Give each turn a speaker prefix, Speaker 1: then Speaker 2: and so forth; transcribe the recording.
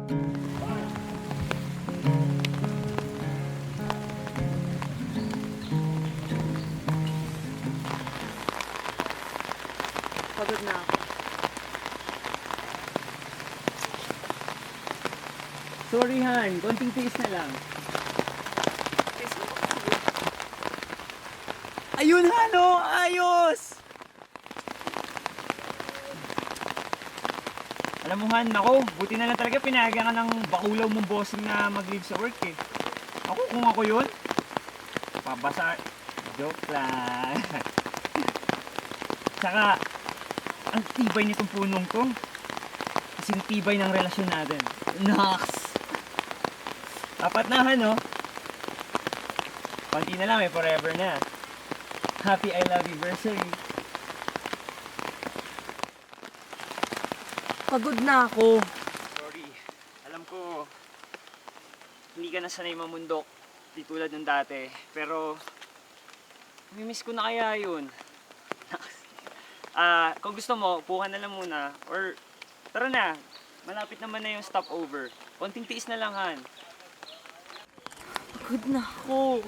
Speaker 1: Pagod na ako.
Speaker 2: Sorry Han, konting tiis na lang. Ayun Han, oh! Ayos! Alam mo Han, ako, buti na lang talaga pinayagan ka ng bakulaw mong bossing na mag-leave sa work eh. Ako, kung ako yun, pabasa. Joke lang. Tsaka, ang tibay nitong punong to. Kasing tibay ng relasyon natin. Nox! Apat na Han, oh. Konti na lang, may forever na. Happy I love you anniversary.
Speaker 1: Pagod na ako.
Speaker 2: Sorry. Alam ko, hindi ka na sanay mamundok di tulad ng dati. Pero, mimiss ko na kaya yun. Kung gusto mo, upuhan na lang muna. Or, tara na. Malapit naman na yung stopover. Konting tiis na lang, Han.
Speaker 1: Pagod na ako.